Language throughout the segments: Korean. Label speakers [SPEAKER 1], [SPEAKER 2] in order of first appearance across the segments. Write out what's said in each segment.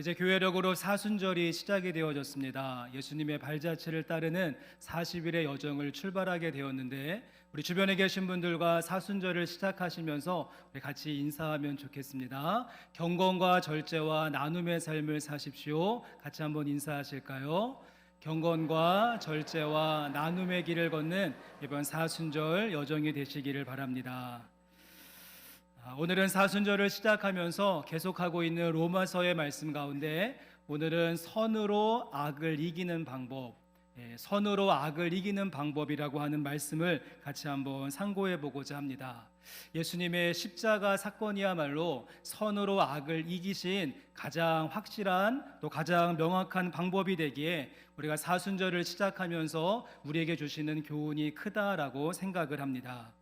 [SPEAKER 1] 이제 교회력으로 사순절이 시작이 되어졌습니다. 예수님의 발자취를 따르는 40일의 여정을 출발하게 되었는데 우리 주변에 계신 분들과 사순절을 시작하시면서 우리 같이 인사하면 좋겠습니다. 경건과 절제와 나눔의 삶을 사십시오. 같이 한번 인사하실까요? 경건과 절제와 나눔의 길을 걷는 이번 사순절 여정이 되시기를 바랍니다. 오늘은 사순절을 시작하면서 계속하고 있는 로마서의 말씀 가운데 오늘은 선으로 악을 이기는 방법, 선으로 악을 이기는 방법이라고 하는 말씀을 같이 한번 상고해 보고자 합니다. 예수님의 십자가 사건이야말로 선으로 악을 이기신 가장 확실한 또 가장 명확한 방법이 되기에 우리가 사순절을 시작하면서 우리에게 주시는 교훈이 크다라고 생각을 합니다.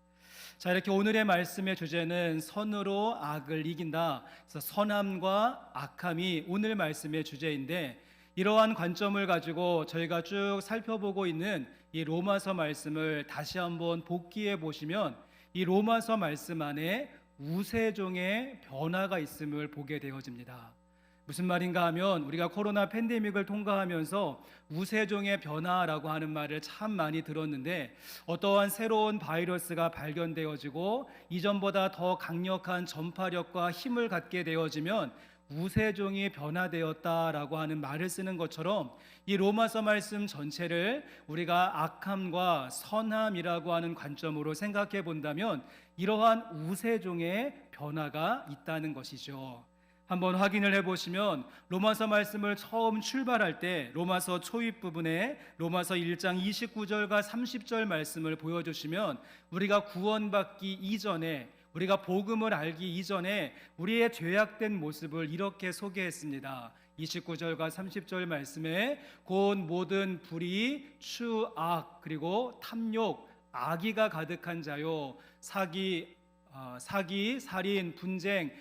[SPEAKER 1] 자, 이렇게 오늘의 말씀의 주제는 선으로 악을 이긴다. 그래서 선함과 악함이 오늘 말씀의 주제인데 이러한 관점을 가지고 저희가 쭉 살펴보고 있는 이 로마서 말씀을 다시 한번 복기해 보시면 이 로마서 말씀 안에 우세종의 변화가 있음을 보게 되어집니다. 무슨 말인가 하면 우리가 코로나 팬데믹을 통과하면서 우세종의 변화라고 하는 말을 참 많이 들었는데 어떠한 새로운 바이러스가 발견되어지고 이전보다 더 강력한 전파력과 힘을 갖게 되어지면 우세종이 변화되었다라고 하는 말을 쓰는 것처럼 이 로마서 말씀 전체를 우리가 악함과 선함이라고 하는 관점으로 생각해 본다면 이러한 우세종의 변화가 있다는 것이죠. 한번 확인을 해보시면 로마서 말씀을 처음 출발할 때 로마서 초입 부분에 로마서 1장 29절과 30절 말씀을 보여주시면 우리가 구원받기 이전에 우리가 복음을 알기 이전에 우리의 죄악된 모습을 이렇게 소개했습니다. 29절과 30절 말씀에 곧 모든 불의, 추악, 그리고 탐욕, 악의가 가득한 자요 사기, 살인, 분쟁,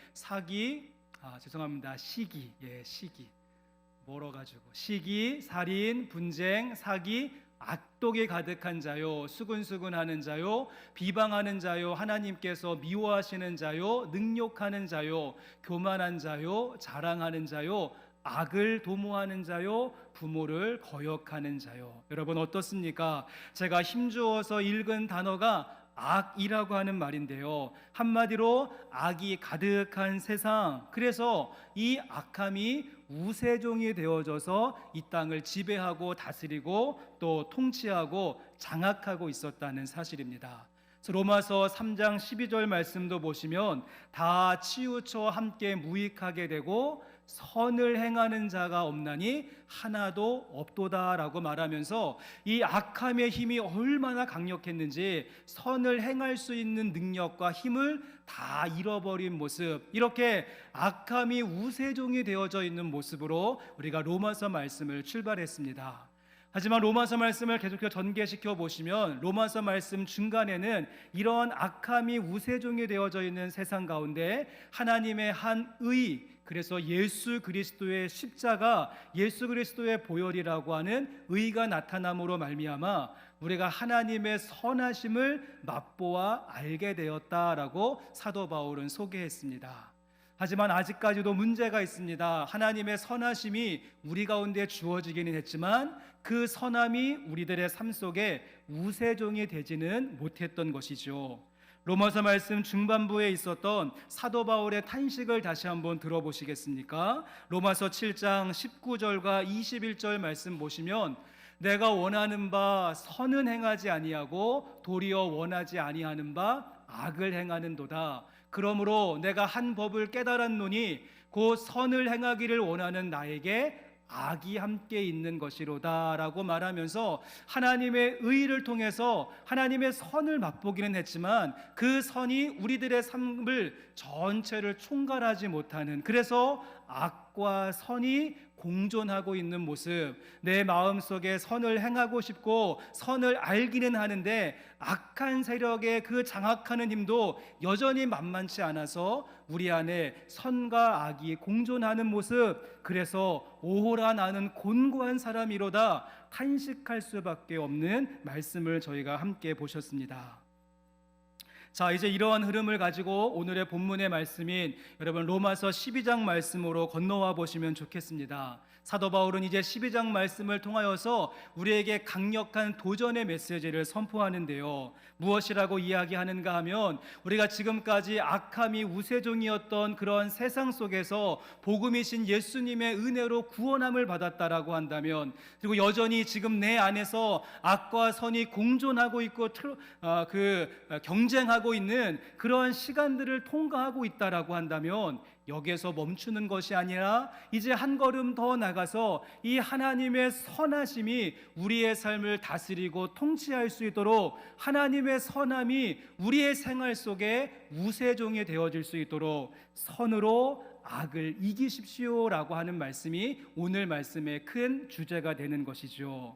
[SPEAKER 1] 시기, 시기 멀어가지고 시기, 살인, 분쟁, 사기, 악독이 가득한 자요 수근수근하는 자요 비방하는 자요 하나님께서 미워하시는 자요 능욕하는 자요 교만한 자요 자랑하는 자요 악을 도모하는 자요 부모를 거역하는 자요. 여러분 어떻습니까? 제가 힘주어서 읽은 단어가 악이라고 하는 말인데요, 한마디로 악이 가득한 세상, 그래서 이 악함이 우세종이 되어져서 이 땅을 지배하고 다스리고 또 통치하고 장악하고 있었다는 사실입니다. 로마서 3장 12절 말씀도 보시면 다 치우쳐 함께 무익하게 되고 선을 행하는 자가 없나니 하나도 없도다라고 말하면서 이 악함의 힘이 얼마나 강력했는지 선을 행할 수 있는 능력과 힘을 다 잃어버린 모습, 이렇게 악함이 우세종이 되어져 있는 모습으로 우리가 로마서 말씀을 출발했습니다. 하지만 로마서 말씀을 계속해서 전개시켜 보시면 로마서 말씀 중간에는 이런 악함이 우세종이 되어져 있는 세상 가운데 하나님의 한 의, 그래서 예수 그리스도의 십자가, 예수 그리스도의 보혈이라고 하는 의가 나타남으로 말미암아 우리가 하나님의 선하심을 맛보아 알게 되었다라고 사도 바울은 소개했습니다. 하지만 아직까지도 문제가 있습니다. 하나님의 선하심이 우리 가운데 주어지기는 했지만 그 선함이 우리들의 삶 속에 우세종이 되지는 못했던 것이죠. 로마서 말씀 중반부에 있었던 사도 바울의 탄식을 다시 한번 들어보시겠습니까? 로마서 7장 19절과 21절 말씀 보시면 내가 원하는 바 선은 행하지 아니하고 도리어 원하지 아니하는 바 악을 행하는도다. 그러므로 내가 한 법을 깨달았노니 곧 선을 행하기를 원하는 나에게 악이 함께 있는 것이로다 라고 말하면서 하나님의 의를 통해서 하나님의 선을 맛보기는 했지만 그 선이 우리들의 삶을 전체를 총괄하지 못하는, 그래서 악과 선이 공존하고 있는 모습, 내 마음속에 선을 행하고 싶고 선을 알기는 하는데 악한 세력의 그 장악하는 힘도 여전히 만만치 않아서 우리 안에 선과 악이 공존하는 모습, 그래서 오호라 나는 곤고한 사람이로다 탄식할 수밖에 없는 말씀을 저희가 함께 보셨습니다. 자, 이제 이러한 흐름을 가지고 오늘의 본문의 말씀인 여러분 로마서 12장 말씀으로 건너와 보시면 좋겠습니다. 사도 바울은 이제 12장 말씀을 통하여서 우리에게 강력한 도전의 메시지를 선포하는데요. 무엇이라고 이야기하는가 하면 우리가 지금까지 악함이 우세종이었던 그런 세상 속에서 복음이신 예수님의 은혜로 구원함을 받았다라고 한다면, 그리고 여전히 지금 내 안에서 악과 선이 공존하고 있고 경쟁하고 있는 그러한 시간들을 통과하고 있다라고 한다면, 여기에서 멈추는 것이 아니라 이제 한 걸음 더 나가서 이 하나님의 선하심이 우리의 삶을 다스리고 통치할 수 있도록, 하나님의 선함이 우리의 생활 속에 우세종이 되어질 수 있도록 선으로 악을 이기십시오라고 하는 말씀이 오늘 말씀의 큰 주제가 되는 것이죠.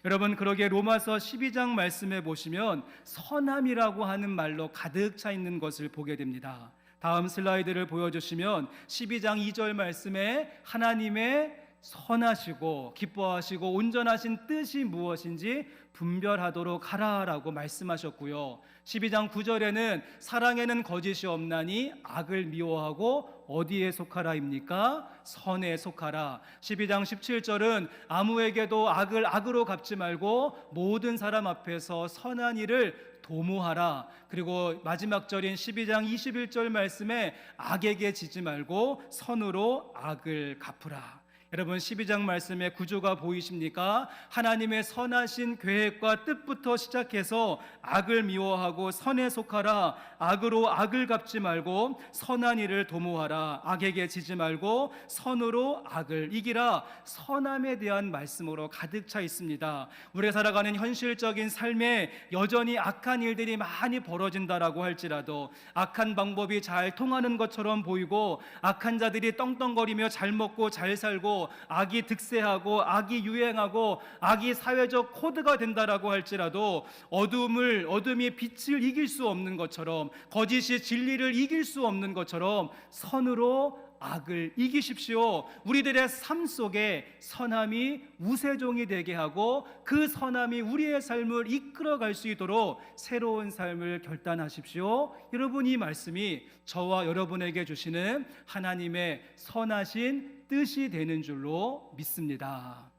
[SPEAKER 1] 여러분, 그러기에 로마서 12장 말씀에 보시면 선함이라고 하는 말로 가득 차 있는 것을 보게 됩니다. 다음 슬라이드를 보여주시면 12장 2절 말씀에 하나님의 선하시고 기뻐하시고 온전하신 뜻이 무엇인지 분별하도록 하라라고 말씀하셨고요. 12장 9절에는 사랑에는 거짓이 없나니 악을 미워하고 어디에 속하라입니까? 선에 속하라. 12장 17절은 아무에게도 악을 악으로 갚지 말고 모든 사람 앞에서 선한 일을 도모하라. 그리고 마지막 절인 12장 21절 말씀에 악에게 지지 말고 선으로 악을 갚으라. 여러분, 12장 말씀의 구조가 보이십니까? 하나님의 선하신 계획과 뜻부터 시작해서 악을 미워하고 선에 속하라, 악으로 악을 갚지 말고 선한 일을 도모하라, 악에게 지지 말고 선으로 악을 이기라. 선함에 대한 말씀으로 가득 차 있습니다. 우리가 살아가는 현실적인 삶에 여전히 악한 일들이 많이 벌어진다라고 할지라도, 악한 방법이 잘 통하는 것처럼 보이고 악한 자들이 떵떵거리며 잘 먹고 잘 살고 악이 득세하고 악이 유행하고 악이 사회적 코드가 된다라고 할지라도, 어둠이 빛을 이길 수 없는 것처럼, 거짓이 진리를 이길 수 없는 것처럼 선으로 악을 이기십시오. 우리들의 삶 속에 선함이 우세종이 되게 하고 그 선함이 우리의 삶을 이끌어갈 수 있도록 새로운 삶을 결단하십시오. 여러분, 이 말씀이 저와 여러분에게 주시는 하나님의 선하신 뜻이 되는 줄로 믿습니다.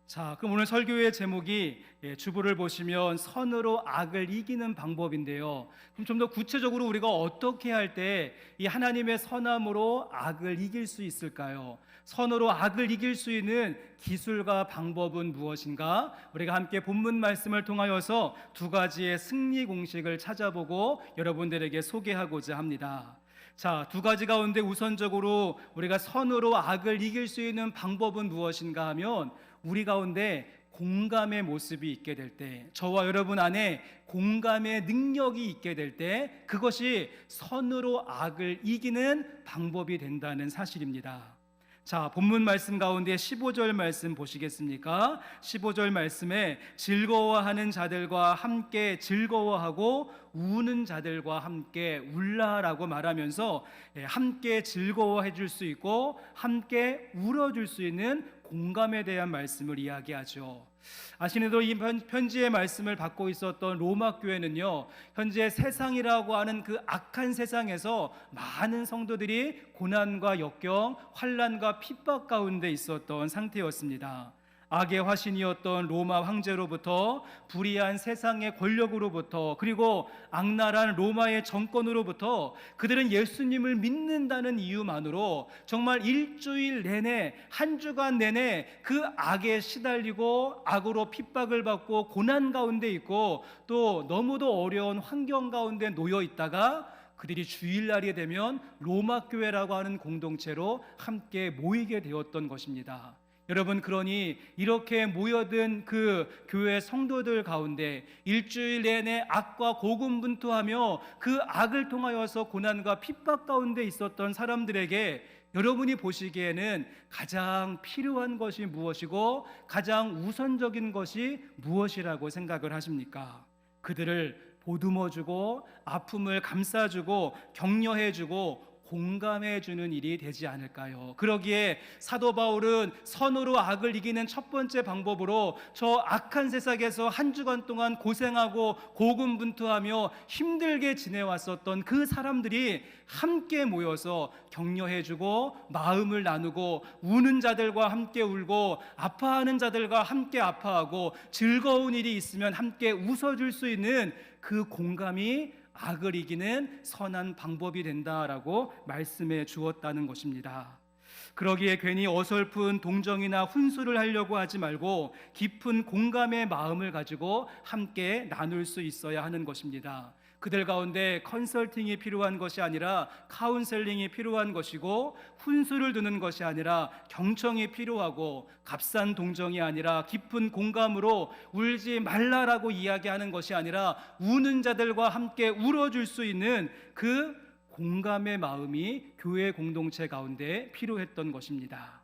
[SPEAKER 1] 자, 그럼 오늘 설교의 제목이 주보를 보시면 선으로 악을 이기는 방법인데요. 그럼 좀 더 구체적으로 우리가 어떻게 할 때 이 하나님의 선함으로 악을 이길 수 있을까요? 선으로 악을 이길 수 있는 기술과 방법은 무엇인가? 우리가 함께 본문 말씀을 통하여서 두 가지의 승리 공식을 찾아보고 여러분들에게 소개하고자 합니다. 자, 두 가지 가운데 우선적으로 우리가 선으로 악을 이길 수 있는 방법은 무엇인가 하면, 우리 가운데 공감의 모습이 있게 될 때, 저와 여러분 안에 공감의 능력이 있게 될 때, 그것이 선으로 악을 이기는 방법이 된다는 사실입니다. 자, 본문 말씀 가운데 15절 말씀 보시겠습니까? 15절 말씀에 즐거워하는 자들과 함께 즐거워하고 우는 자들과 함께 울라라고 말하면서 함께 즐거워해 줄 수 있고 함께 울어줄 수 있는 공감에 대한 말씀을 이야기하죠. 아시는대로 이 편지의 말씀을 받고 있었던 로마 교회는요, 현재 세상이라고 하는 그 악한 세상에서 많은 성도들이 고난과 역경, 환난과 핍박 가운데 있었던 상태였습니다. 악의 화신이었던 로마 황제로부터, 불의한 세상의 권력으로부터, 그리고 악랄한 로마의 정권으로부터 그들은 예수님을 믿는다는 이유만으로 정말 일주일 내내, 한 주간 내내 그 악에 시달리고 악으로 핍박을 받고 고난 가운데 있고 또 너무도 어려운 환경 가운데 놓여 있다가 그들이 주일날이 되면 로마 교회라고 하는 공동체로 함께 모이게 되었던 것입니다. 여러분, 그러니 이렇게 모여든 그 교회 성도들 가운데 일주일 내내 악과 고군분투하며 그 악을 통하여서 고난과 핍박 가운데 있었던 사람들에게 여러분이 보시기에는 가장 필요한 것이 무엇이고 가장 우선적인 것이 무엇이라고 생각을 하십니까? 그들을 보듬어주고 아픔을 감싸주고 격려해주고 공감해 주는 일이 되지 않을까요? 그러기에 사도 바울은 선으로 악을 이기는 첫 번째 방법으로 저 악한 세상에서 한 주간 동안 고생하고 고군분투하며 힘들게 지내왔었던 그 사람들이 함께 모여서 격려해 주고 마음을 나누고 우는 자들과 함께 울고 아파하는 자들과 함께 아파하고 즐거운 일이 있으면 함께 웃어줄 수 있는 그 공감이 악을 이기는 선한 방법이 된다라고 말씀해 주었다는 것입니다. 그러기에 괜히 어설픈 동정이나 훈수를 하려고 하지 말고 깊은 공감의 마음을 가지고 함께 나눌 수 있어야 하는 것입니다. 그들 가운데 컨설팅이 필요한 것이 아니라 카운셀링이 필요한 것이고, 훈수를 두는 것이 아니라 경청이 필요하고, 값싼 동정이 아니라 깊은 공감으로 울지 말라라고 이야기하는 것이 아니라 우는 자들과 함께 울어줄 수 있는 그 공감의 마음이 교회 공동체 가운데 필요했던 것입니다.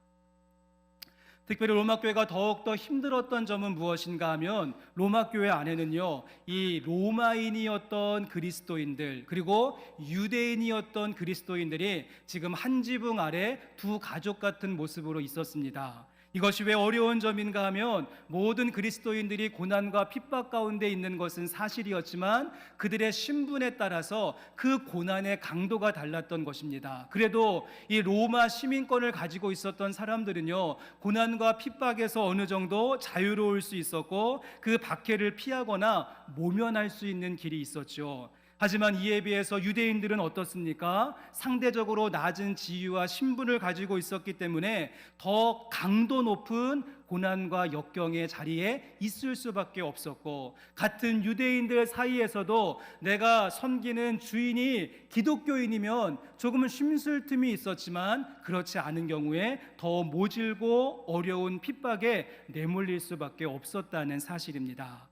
[SPEAKER 1] 특별히 로마교회가 더욱더 힘들었던 점은 무엇인가 하면, 로마교회 안에는요, 이 로마인이었던 그리스도인들 그리고 유대인이었던 그리스도인들이 지금 한 지붕 아래 두 가족 같은 모습으로 있었습니다. 이것이 왜 어려운 점인가 하면, 모든 그리스도인들이 고난과 핍박 가운데 있는 것은 사실이었지만 그들의 신분에 따라서 그 고난의 강도가 달랐던 것입니다. 그래도 이 로마 시민권을 가지고 있었던 사람들은요, 고난과 핍박에서 어느 정도 자유로울 수 있었고 그 박해를 피하거나 모면할 수 있는 길이 있었죠. 하지만 이에 비해서 유대인들은 어떻습니까? 상대적으로 낮은 지위와 신분을 가지고 있었기 때문에 더 강도 높은 고난과 역경의 자리에 있을 수밖에 없었고, 같은 유대인들 사이에서도 내가 섬기는 주인이 기독교인이면 조금은 쉼쓸 틈이 있었지만, 그렇지 않은 경우에 더 모질고 어려운 핍박에 내몰릴 수밖에 없었다는 사실입니다.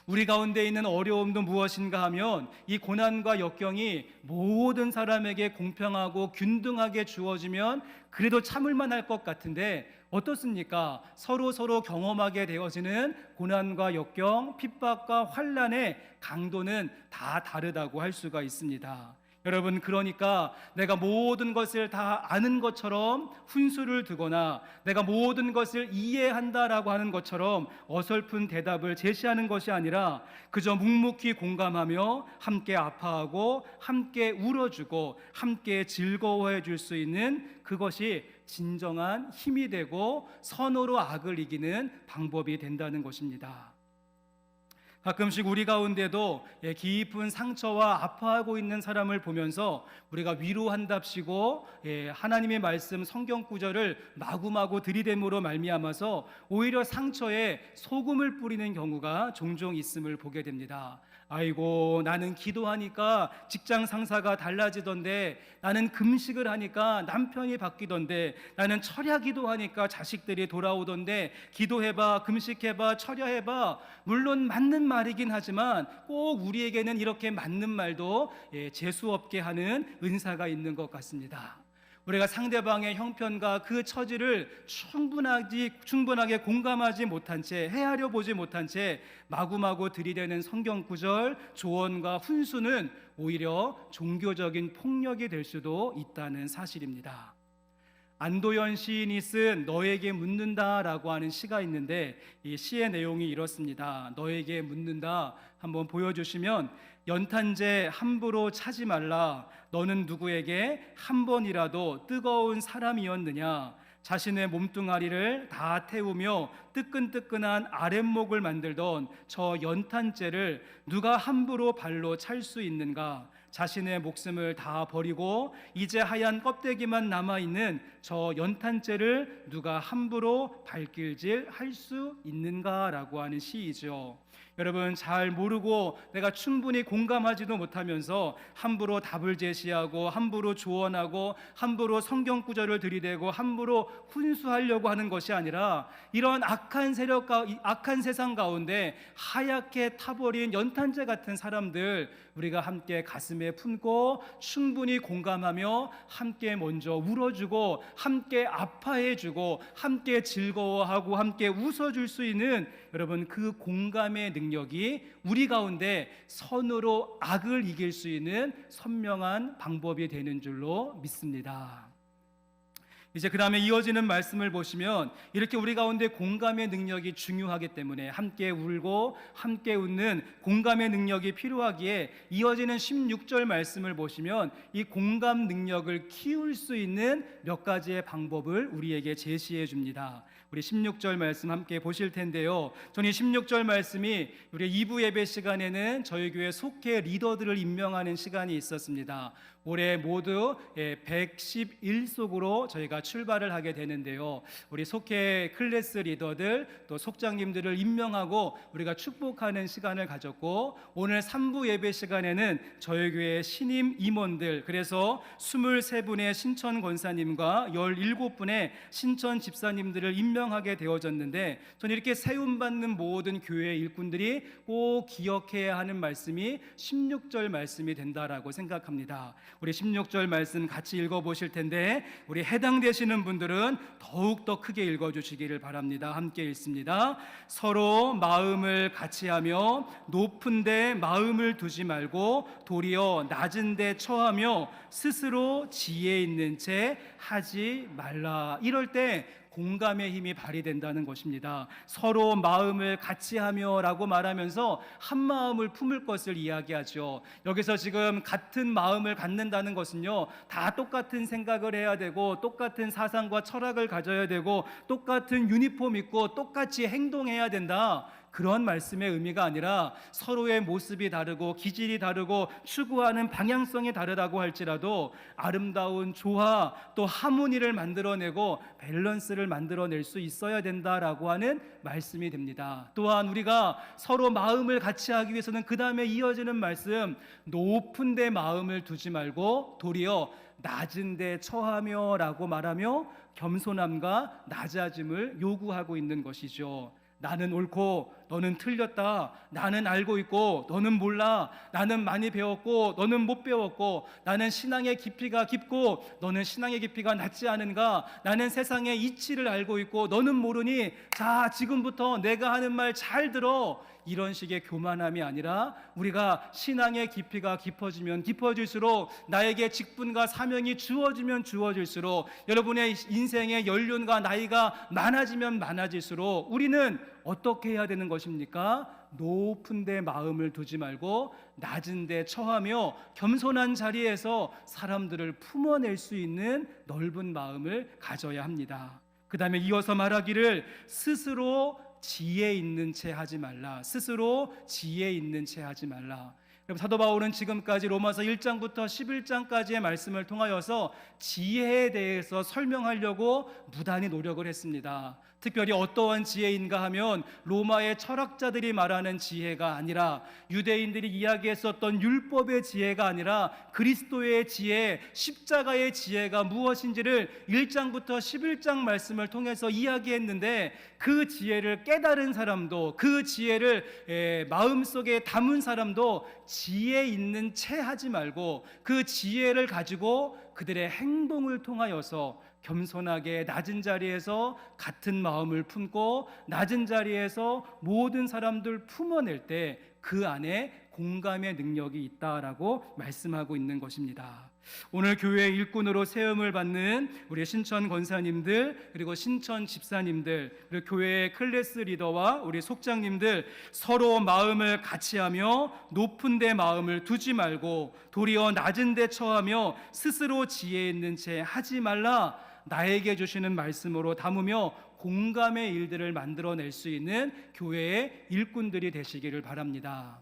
[SPEAKER 1] 우리 가운데 있는 어려움도 무엇인가 하면, 이 고난과 역경이 모든 사람에게 공평하고 균등하게 주어지면 그래도 참을만 할 것 같은데 어떻습니까? 서로 경험하게 되어지는 고난과 역경, 핍박과 환난의 강도는 다 다르다고 할 수가 있습니다. 여러분, 그러니까 내가 모든 것을 다 아는 것처럼 훈수를 두거나 내가 모든 것을 이해한다라고 하는 것처럼 어설픈 대답을 제시하는 것이 아니라 그저 묵묵히 공감하며 함께 아파하고 함께 울어주고 함께 즐거워해 줄 수 있는 그것이 진정한 힘이 되고 선으로 악을 이기는 방법이 된다는 것입니다. 가끔씩 우리 가운데도 깊은 상처와 아파하고 있는 사람을 보면서 우리가 위로한답시고 하나님의 말씀 성경 구절을 마구마구 들이댐으로 말미암아서 오히려 상처에 소금을 뿌리는 경우가 종종 있음을 보게 됩니다. 아이고, 나는 기도하니까 직장 상사가 달라지던데, 나는 금식을 하니까 남편이 바뀌던데, 나는 철야 기도하니까 자식들이 돌아오던데, 기도해봐, 금식해봐, 철야해봐. 물론 맞는 말이긴 하지만 꼭 우리에게는 이렇게 맞는 말도 재수없게 하는 은사가 있는 것 같습니다. 우리가 상대방의 형편과 그 처지를 충분하게 공감하지 못한 채, 헤아려 보지 못한 채 마구마구 들이대는 성경 구절, 조언과 훈수는 오히려 종교적인 폭력이 될 수도 있다는 사실입니다. 안도연 시인이 쓴 너에게 묻는다라고 하는 시가 있는데, 이 시의 내용이 이렇습니다. 너에게 묻는다 한번 보여주시면, 연탄재 함부로 차지 말라. 너는 누구에게 한 번이라도 뜨거운 사람이었느냐? 자신의 몸뚱아리를 다 태우며 뜨끈뜨끈한 아랫목을 만들던 저 연탄재를 누가 함부로 발로 찰 수 있는가? 자신의 목숨을 다 버리고 이제 하얀 껍데기만 남아있는 저 연탄재를 누가 함부로 발길질 할 수 있는가라고 하는 시이죠. 여러분, 잘 모르고 내가 충분히 공감하지도 못하면서 함부로 답을 제시하고 함부로 조언하고 함부로 성경 구절을 들이대고 함부로 훈수하려고 하는 것이 아니라, 이런 악한 세상 가운데 하얗게 타버린 연탄재 같은 사람들, 우리가 함께 가슴에 품고 충분히 공감하며 함께 먼저 울어주고 함께 아파해주고 함께 즐거워하고 함께 웃어줄 수 있는, 여러분, 그 공감의 능력, 능력이 우리 가운데 선으로 악을 이길 수 있는 선명한 방법이 되는 줄로 믿습니다. 이제 그 다음에 이어지는 말씀을 보시면 이렇게 우리 가운데 공감의 능력이 중요하기 때문에 함께 울고 함께 웃는 공감의 능력이 필요하기에 이어지는 16절 말씀을 보시면 이 공감 능력을 키울 수 있는 몇 가지의 방법을 우리에게 제시해 줍니다. 우리 16절 말씀 함께 보실 텐데요. 저는 이 16절 말씀이 우리 2부 예배 시간에는 저희 교회 속회 리더들을 임명하는 시간이 있었습니다. 올해 모두 111속으로 저희가 출발을 하게 되는데요. 우리 속회 클래스 리더들 또 속장님들을 임명하고 우리가 축복하는 시간을 가졌고, 오늘 3부 예배 시간에는 저희 교회 신임 임원들, 그래서 23분의 신천 권사님과 17분의 신천 집사님들을 임명하게 되어졌는데, 저는 이렇게 세움받는 모든 교회 일꾼들이 꼭 기억해야 하는 말씀이 16절 말씀이 된다라고 생각합니다. 우리 16절 말씀 같이 읽어보실 텐데, 우리 해당되시는 분들은 더욱더 크게 읽어주시기를 바랍니다. 함께 읽습니다. 서로 마음을 같이하며 높은 데 마음을 두지 말고 도리어 낮은 데 처하며 스스로 지혜 있는 채 하지 말라. 이럴 때 공감의 힘이 발휘된다는 것입니다. 서로 마음을 같이하며 라고 말하면서 한 마음을 품을 것을 이야기하죠. 여기서 지금 같은 마음을 갖는다는 것은요, 다 똑같은 생각을 해야 되고 똑같은 사상과 철학을 가져야 되고 똑같은 유니폼 입고 똑같이 행동해야 된다, 그런 말씀의 의미가 아니라 서로의 모습이 다르고 기질이 다르고 추구하는 방향성이 다르다고 할지라도 아름다운 조화 또 하모니를 만들어내고 밸런스를 만들어낼 수 있어야 된다라고 하는 말씀이 됩니다. 또한 우리가 서로 마음을 같이 하기 위해서는 그 다음에 이어지는 말씀, 높은 데 마음을 두지 말고 도리어 낮은 데 처하며 라고 말하며 겸손함과 낮아짐을 요구하고 있는 것이죠. 나는 옳고 너는 틀렸다. 나는 알고 있고 너는 몰라. 나는 많이 배웠고 너는 못 배웠고, 나는 신앙의 깊이가 깊고 너는 신앙의 깊이가 낮지 않은가. 나는 세상의 이치를 알고 있고 너는 모르니 자, 지금부터 내가 하는 말 잘 들어. 이런 식의 교만함이 아니라 우리가 신앙의 깊이가 깊어지면 깊어질수록, 나에게 직분과 사명이 주어지면 주어질수록, 여러분의 인생의 연륜과 나이가 많아지면 많아질수록 우리는 어떻게 해야 되는 것입니까? 높은 데 마음을 두지 말고 낮은 데 처하며 겸손한 자리에서 사람들을 품어낼 수 있는 넓은 마음을 가져야 합니다. 그 다음에 이어서 말하기를 스스로 지혜 있는 채 하지 말라. 스스로 지혜 있는 채 하지 말라. 사도 바울은 지금까지 로마서 1장부터 11장까지의 말씀을 통하여서 지혜에 대해서 설명하려고 무단히 노력을 했습니다. 특별히 어떠한 지혜인가 하면 로마의 철학자들이 말하는 지혜가 아니라, 유대인들이 이야기했었던 율법의 지혜가 아니라 그리스도의 지혜, 십자가의 지혜가 무엇인지를 1장부터 11장 말씀을 통해서 이야기했는데, 그 지혜를 깨달은 사람도, 그 지혜를 마음속에 담은 사람도 지혜 있는 채 하지 말고 그 지혜를 가지고 그들의 행동을 통하여서 겸손하게 낮은 자리에서 같은 마음을 품고 낮은 자리에서 모든 사람들 품어낼 때 그 안에 공감의 능력이 있다라고 말씀하고 있는 것입니다. 오늘 교회 일꾼으로 세움을 받는 우리 신천 권사님들, 그리고 신천 집사님들, 그리고 교회의 클래스 리더와 우리 속장님들, 서로 마음을 같이하며 높은 데 마음을 두지 말고 도리어 낮은 데 처하며 스스로 지혜 있는 채 하지 말라. 나에게 주시는 말씀으로 담으며 공감의 일들을 만들어낼 수 있는 교회의 일꾼들이 되시기를 바랍니다.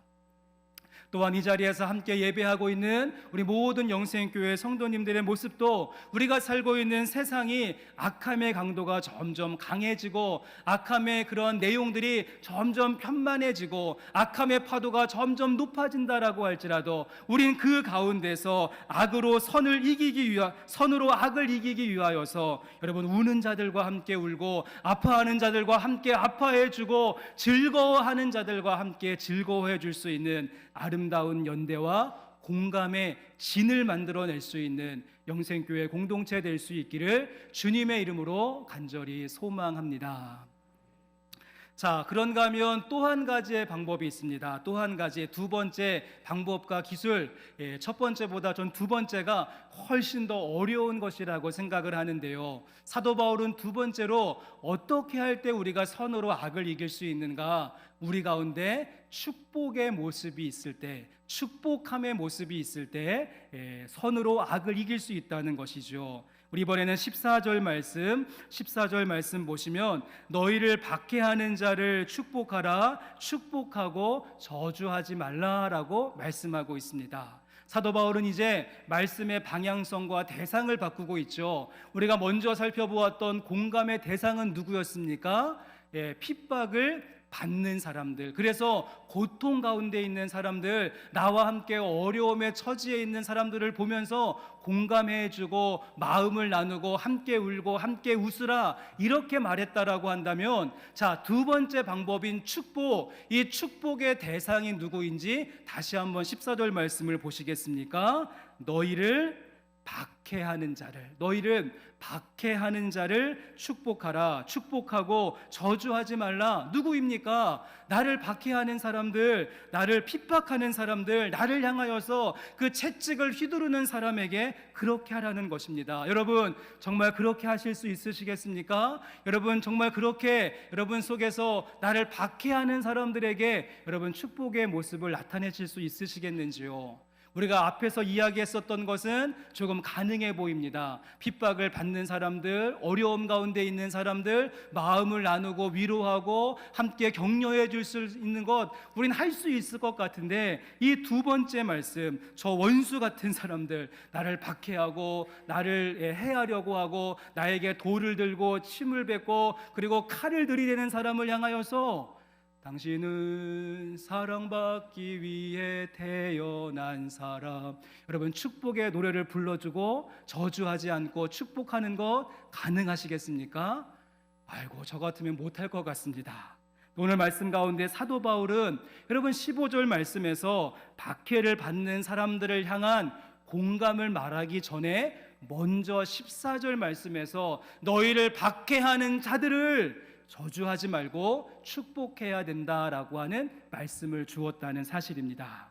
[SPEAKER 1] 또한 이 자리에서 함께 예배하고 있는 우리 모든 영생교회 성도님들의 모습도, 우리가 살고 있는 세상이 악함의 강도가 점점 강해지고 악함의 그런 내용들이 점점 편만해지고 악함의 파도가 점점 높아진다라고 할지라도 우린 그 가운데서 악으로 선으로 악을 이기기 위하여서 여러분, 우는 자들과 함께 울고 아파하는 자들과 함께 아파해주고 즐거워하는 자들과 함께 즐거워해 줄 수 있는 아름다운 연대와 공감의 진을 만들어낼 수 있는 영생교회 공동체 될 수 있기를 주님의 이름으로 간절히 소망합니다. 자, 그런가 하면 또 한 가지의 방법이 있습니다. 또 한 가지, 두 번째 방법과 기술. 첫 번째보다 전 두 번째가 훨씬 더 어려운 것이라고 생각을 하는데요. 사도 바울은 두 번째로 어떻게 할 때 우리가 선으로 악을 이길 수 있는가? 우리 가운데 축복의 모습이 있을 때, 축복함의 모습이 있을 때 선으로 악을 이길 수 있다는 것이죠. 우리 이번에는 14절 말씀 보시면 너희를 박해하는 자를 축복하라, 축복하고 저주하지 말라라고 말씀하고 있습니다. 사도 바울은 이제 말씀의 방향성과 대상을 바꾸고 있죠. 우리가 먼저 살펴보았던 공감의 대상은 누구였습니까? 핍박을 받는 사람들, 그래서 고통 가운데 있는 사람들, 나와 함께 어려움의 처지에 있는 사람들을 보면서 공감해주고 마음을 나누고 함께 울고 함께 웃으라 이렇게 말했다라고 한다면, 자, 두 번째 방법인 축복, 이 축복의 대상이 누구인지 다시 한번 14절 말씀을 보시겠습니까? 너희를 박해하는 자를 축복하라, 축복하고 저주하지 말라. 누구입니까? 나를 박해하는 사람들, 나를 핍박하는 사람들, 나를 향하여서 그 채찍을 휘두르는 사람에게 그렇게 하라는 것입니다. 여러분 정말 그렇게 하실 수 있으시겠습니까? 여러분 정말 그렇게 여러분 속에서 나를 박해하는 사람들에게 여러분 축복의 모습을 나타내실 수 있으시겠는지요? 우리가 앞에서 이야기했었던 것은 조금 가능해 보입니다. 핍박을 받는 사람들, 어려움 가운데 있는 사람들, 마음을 나누고 위로하고 함께 격려해 줄 수 있는 것, 우린 할 수 있을 것 같은데, 이 두 번째 말씀, 저 원수 같은 사람들, 나를 박해하고 나를 해하려고 하고 나에게 돌을 들고 침을 뱉고 그리고 칼을 들이대는 사람을 향하여서 당신은 사랑받기 위해 태어난 사람. 여러분 축복의 노래를 불러주고 저주하지 않고 축복하는 것 가능하시겠습니까? 아이고, 저 같으면 못할 것 같습니다. 오늘 말씀 가운데 사도 바울은 여러분 15절 말씀에서 박해를 받는 사람들을 향한 공감을 말하기 전에 먼저 14절 말씀에서 너희를 박해하는 자들을 저주하지 말고 축복해야 된다라고 하는 말씀을 주었다는 사실입니다.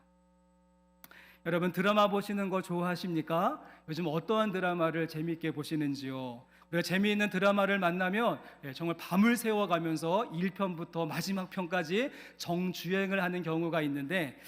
[SPEAKER 1] 여러분 드라마 보시는 거 좋아하십니까? 요즘 어떠한 드라마를 재미있게 보시는지요? 우리가 재미있는 드라마를 만나면 정말 밤을 새워가면서 1편부터 마지막 편까지 정주행을 하는 경우가 있는데,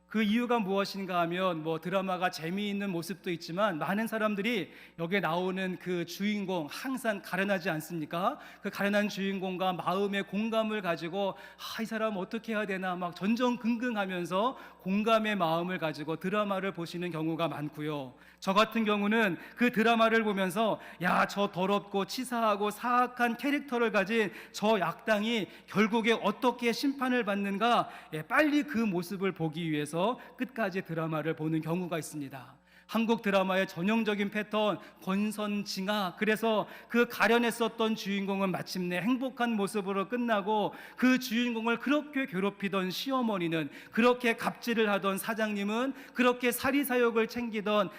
[SPEAKER 1] 그 이유가 무엇인가 하면 드라마가 재미있는 모습도 있지만 많은 사람들이 여기에 나오는 그 주인공 항상 가련하지 않습니까? 그 가련한 주인공과 마음의 공감을 가지고 이 사람 어떻게 해야 되나 막 전전긍긍하면서 공감의 마음을 가지고 드라마를 보시는 경우가 많고요. 저 같은 경우는 그 드라마를 보면서 저 더럽고 치사하고 사악한 캐릭터를 가진 저 악당이 결국에 어떻게 심판을 받는가, 빨리 그 모습을 보기 위해서 끝까지 드라마를 보는 경우가 있습니다. 한국 드라마의 전형적인 패턴, 권선징악. 그래서 그 가련했었던 주인공은 마침내 행복한 모습으로 끝나고, 그 주인공을 그렇게 괴롭히던 시어머니는, 그렇게 갑질을 하던 사장님은, 그렇게 사리사욕을 챙기던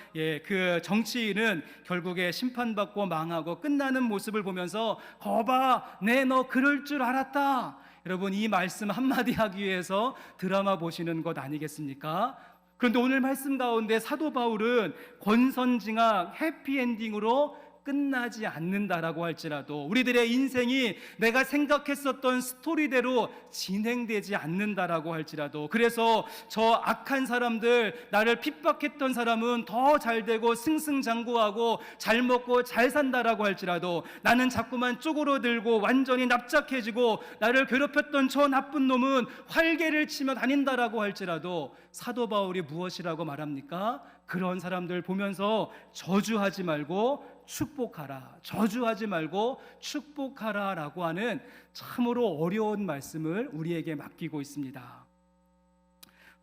[SPEAKER 1] 그 정치인은 결국에 심판받고 망하고 끝나는 모습을 보면서 거봐, 내 너 그럴 줄 알았다. 여러분 이 말씀 한마디 하기 위해서 드라마 보시는 것 아니겠습니까? 그런데 오늘 말씀 가운데 사도 바울은 권선징악 해피엔딩으로 끝나지 않는다라고 할지라도 우리들의 인생이 내가 생각했었던 스토리대로 진행되지 않는다라고 할지라도, 그래서 저 악한 사람들, 나를 핍박했던 사람은 더 잘되고 승승장구하고 잘 먹고 잘 산다라고 할지라도, 나는 자꾸만 쪼그러들고 완전히 납작해지고 나를 괴롭혔던 저 나쁜 놈은 활개를 치며 다닌다라고 할지라도, 사도 바울이 무엇이라고 말합니까? 그런 사람들 보면서 저주하지 말고 축복하라, 저주하지 말고 축복하라라고 하는 참으로 어려운 말씀을 우리에게 맡기고 있습니다.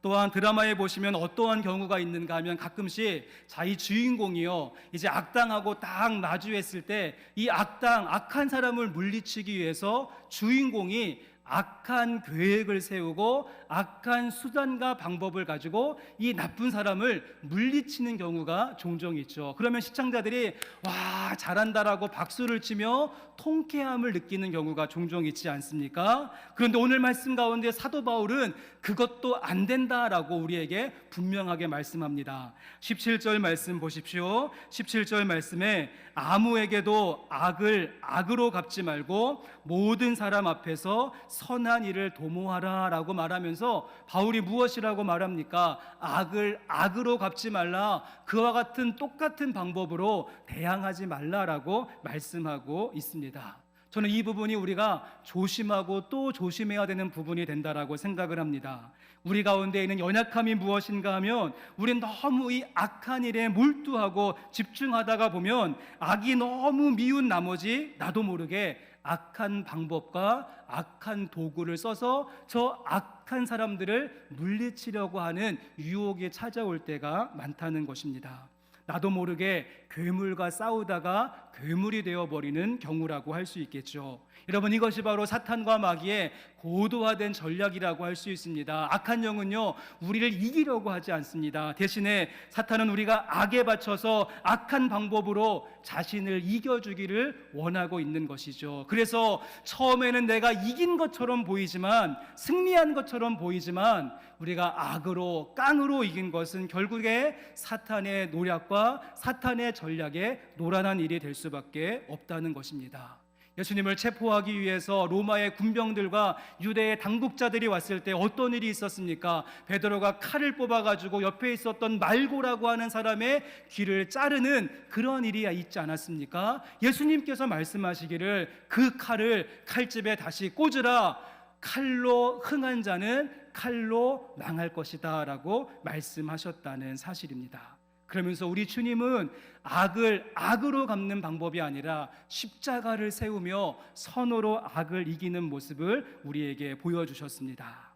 [SPEAKER 1] 또한 드라마에 보시면 어떠한 경우가 있는가 하면 가끔씩 이 주인공이요, 이제 악당하고 딱 마주했을 때 이 악한 사람을 물리치기 위해서 주인공이 악한 계획을 세우고 악한 수단과 방법을 가지고 이 나쁜 사람을 물리치는 경우가 종종 있죠. 그러면 시청자들이 와, 잘한다라고 박수를 치며 통쾌함을 느끼는 경우가 종종 있지 않습니까? 그런데 오늘 말씀 가운데 사도 바울은 그것도 안 된다라고 우리에게 분명하게 말씀합니다. 17절 말씀 보십시오. 17절 말씀에 아무에게도 악을 악으로 갚지 말고 모든 사람 앞에서 선한 일을 도모하라 라고 말하면서 바울이 무엇이라고 말합니까? 악을 악으로 갚지 말라, 그와 같은 똑같은 방법으로 대항하지 말라라고 말씀하고 있습니다. 저는 이 부분이 우리가 조심하고 또 조심해야 되는 부분이 된다라고 생각을 합니다. 우리 가운데 있는 연약함이 무엇인가 하면 우리는 너무 이 악한 일에 몰두하고 집중하다가 보면 악이 너무 미운 나머지 나도 모르게 악한 방법과 악한 도구를 써서 저 악한 사람들을 물리치려고 하는 유혹이 찾아올 때가 많다는 것입니다. 나도 모르게 괴물과 싸우다가 괴물이 되어버리는 경우라고 할 수 있겠죠. 여러분, 이것이 바로 사탄과 마귀의 고도화된 전략이라고 할 수 있습니다. 악한 영은요, 우리를 이기려고 하지 않습니다. 대신에 사탄은 우리가 악에 바쳐서 악한 방법으로 자신을 이겨주기를 원하고 있는 것이죠. 그래서 처음에는 내가 이긴 것처럼 보이지만, 승리한 것처럼 보이지만, 우리가 악으로 깡으로 이긴 것은 결국에 사탄의 노략과 사탄의 전략에 노란한 일이 될 수밖에 없다는 것입니다. 예수님을 체포하기 위해서 로마의 군병들과 유대의 당국자들이 왔을 때 어떤 일이 있었습니까? 베드로가 칼을 뽑아가지고 옆에 있었던 말고라고 하는 사람의 귀를 자르는 그런 일이 있지 않았습니까? 예수님께서 말씀하시기를 그 칼을 칼집에 다시 꽂으라, 칼로 흥한 자는 칼로 망할 것이다 라고 말씀하셨다는 사실입니다. 그러면서 우리 주님은 악을 악으로 갚는 방법이 아니라 십자가를 세우며 선으로 악을 이기는 모습을 우리에게 보여주셨습니다.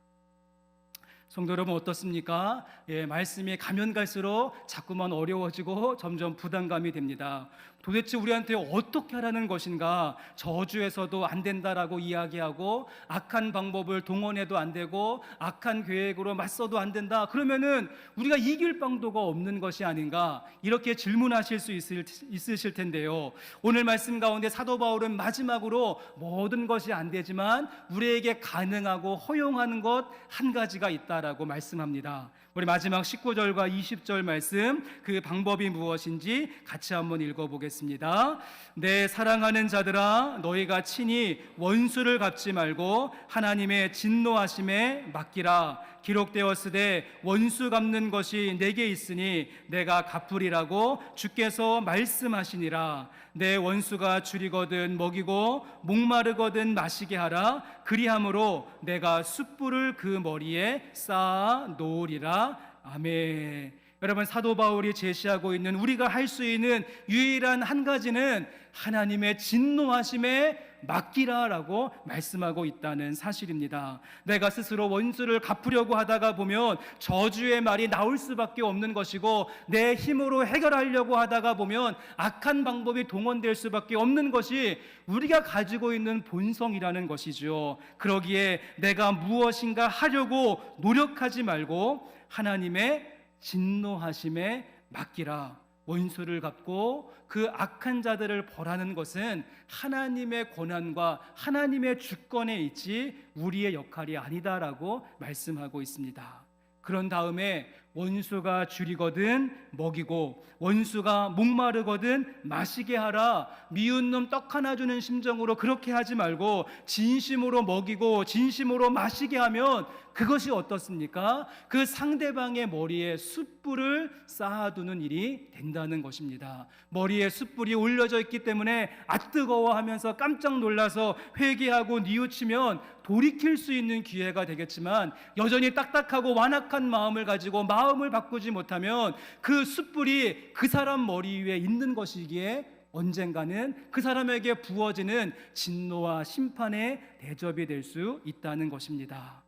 [SPEAKER 1] 성도 여러분, 어떻습니까? 말씀이 가면 갈수록 자꾸만 어려워지고 점점 부담감이 됩니다. 도대체 우리한테 어떻게 하라는 것인가? 저주에서도 안 된다라고 이야기하고 악한 방법을 동원해도 안 되고 악한 계획으로 맞서도 안 된다. 그러면은 우리가 이길 방도가 없는 것이 아닌가? 이렇게 질문하실 수 있으실 텐데요. 오늘 말씀 가운데 사도 바울은 마지막으로 모든 것이 안 되지만 우리에게 가능하고 허용하는 것 한 가지가 있다라고 말씀합니다. 우리 마지막 19절과 20절 말씀, 그 방법이 무엇인지 같이 한번 읽어보겠습니다. 내 사랑하는 자들아, 너희가 친히 원수를 갚지 말고 하나님의 진노하심에 맡기라. 기록되었으되 원수 갚는 것이 내게 있으니 내가 갚으리라고 주께서 말씀하시니라. 내 원수가 줄이거든 먹이고 목마르거든 마시게 하라. 그리함으로 내가 숯불을 그 머리에 쌓아 놓으리라. 아멘. 여러분, 사도 바울이 제시하고 있는 우리가 할 수 있는 유일한 한 가지는 하나님의 진노하심에 맡기라라고 말씀하고 있다는 사실입니다. 내가 스스로 원수를 갚으려고 하다가 보면 저주의 말이 나올 수밖에 없는 것이고, 내 힘으로 해결하려고 하다가 보면 악한 방법이 동원될 수밖에 없는 것이 우리가 가지고 있는 본성이라는 것이죠. 그러기에 내가 무엇인가 하려고 노력하지 말고 하나님의 진노하심에 맡기라. 원수를 갚고 그 악한 자들을 벌하는 것은 하나님의 권한과 하나님의 주권에 있지 우리의 역할이 아니다라고 말씀하고 있습니다. 그런 다음에 원수가 줄이거든 먹이고 원수가 목마르거든 마시게 하라. 미운 놈 떡 하나 주는 심정으로 그렇게 하지 말고 진심으로 먹이고 진심으로 마시게 하면 그것이 어떻습니까? 그 상대방의 머리에 숯불을 쌓아두는 일이 된다는 것입니다. 머리에 숯불이 올려져 있기 때문에 아 뜨거워 하면서 깜짝 놀라서 회개하고 뉘우치면 돌이킬 수 있는 기회가 되겠지만, 여전히 딱딱하고 완악한 마음을 가지고 마음을 바꾸지 못하면 그 숯불이 그 사람 머리 위에 있는 것이기에 언젠가는 그 사람에게 부어지는 진노와 심판의 대접이 될 수 있다는 것입니다.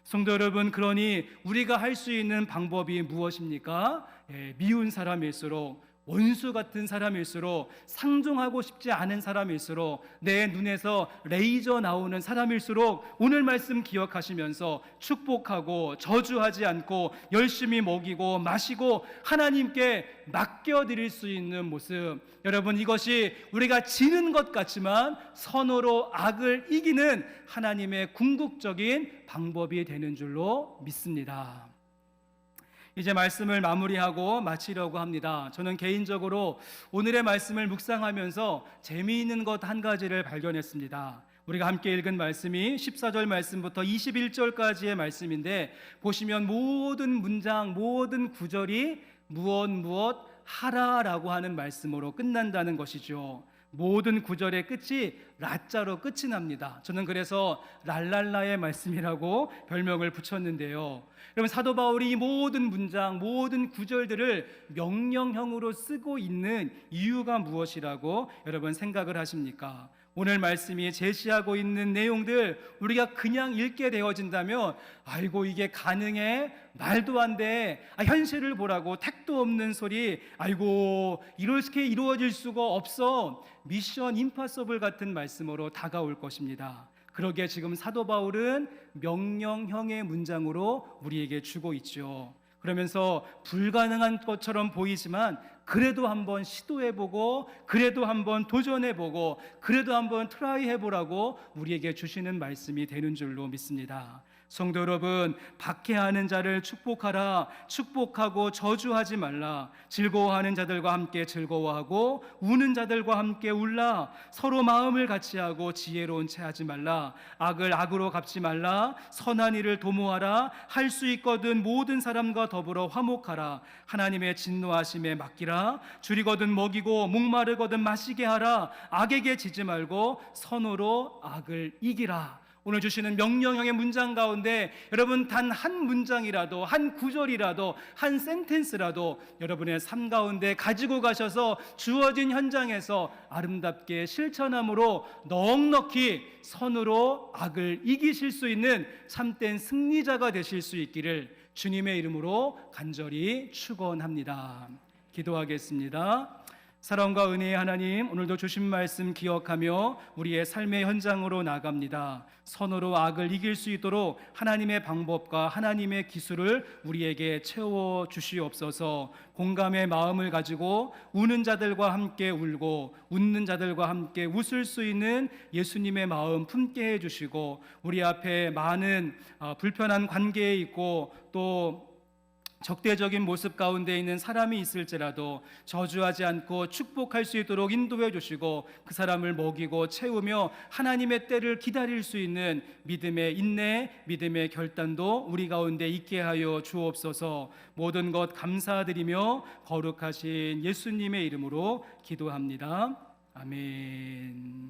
[SPEAKER 1] 성도 여러분, 그러니 우리가 할 수 있는 방법이 무엇입니까? 미운 사람일수록 원수 같은 사람일수록, 상종하고 싶지 않은 사람일수록, 내 눈에서 레이저 나오는 사람일수록 오늘 말씀 기억하시면서 축복하고 저주하지 않고 열심히 먹이고 마시고 하나님께 맡겨드릴 수 있는 모습, 여러분, 이것이 우리가 지는 것 같지만 선으로 악을 이기는 하나님의 궁극적인 방법이 되는 줄로 믿습니다. 이제 말씀을 마무리하고 마치려고 합니다. 저는 개인적으로 오늘의 말씀을 묵상하면서 재미있는 것 한 가지를 발견했습니다. 우리가 함께 읽은 말씀이 14절 말씀부터 21절까지의 말씀인데, 보시면 모든 문장, 모든 구절이 무엇 하라라고 하는 말씀으로 끝난다는 것이죠. 모든 구절의 끝이 라자로 끝이 납니다. 저는 그래서 랄랄라의 말씀이라고 별명을 붙였는데요. 여러분, 사도 바울이 이 모든 문장, 모든 구절들을 명령형으로 쓰고 있는 이유가 무엇이라고 여러분 생각을 하십니까? 오늘 말씀이 제시하고 있는 내용들 우리가 그냥 읽게 되어진다면, 아이고 이게 가능해? 말도 안 돼. 현실을 보라고, 택도 없는 소리. 아이고 이렇게 이루어질 수가 없어. 미션 임파서블 같은 말씀으로 다가올 것입니다. 그러기에 지금 사도 바울은 명령형의 문장으로 우리에게 주고 있죠. 그러면서 불가능한 것처럼 보이지만 그래도 한번 시도해보고, 그래도 한번 도전해보고, 그래도 한번 트라이해보라고 우리에게 주시는 말씀이 되는 줄로 믿습니다. 성도 여러분, 박해하는 자를 축복하라. 축복하고 저주하지 말라. 즐거워하는 자들과 함께 즐거워하고 우는 자들과 함께 울라. 서로 마음을 같이하고 지혜로운 채 하지 말라. 악을 악으로 갚지 말라. 선한 일을 도모하라. 할 수 있거든 모든 사람과 더불어 화목하라. 하나님의 진노하심에 맡기라. 줄이거든 먹이고 목마르거든 마시게 하라. 악에게 지지 말고 선으로 악을 이기라. 오늘 주시는 명령형의 문장 가운데 여러분 단 한 문장이라도, 한 구절이라도, 한 센텐스라도 여러분의 삶 가운데 가지고 가셔서 주어진 현장에서 아름답게 실천함으로 넉넉히 선으로 악을 이기실 수 있는 참된 승리자가 되실 수 있기를 주님의 이름으로 간절히 축원합니다. 기도하겠습니다. 사랑과 은혜의 하나님, 오늘도 주신 말씀 기억하며 우리의 삶의 현장으로 나갑니다. 선으로 악을 이길 수 있도록 하나님의 방법과 하나님의 기술을 우리에게 채워 주시옵소서. 공감의 마음을 가지고 우는 자들과 함께 울고 웃는 자들과 함께 웃을 수 있는 예수님의 마음 품게 해주시고, 우리 앞에 많은 불편한 관계에 있고 또 적대적인 모습 가운데 있는 사람이 있을지라도 저주하지 않고 축복할 수 있도록 인도해 주시고, 그 사람을 먹이고 채우며 하나님의 때를 기다릴 수 있는 믿음의 인내, 믿음의 결단도 우리 가운데 있게 하여 주옵소서. 모든 것 감사드리며 거룩하신 예수님의 이름으로 기도합니다. 아멘.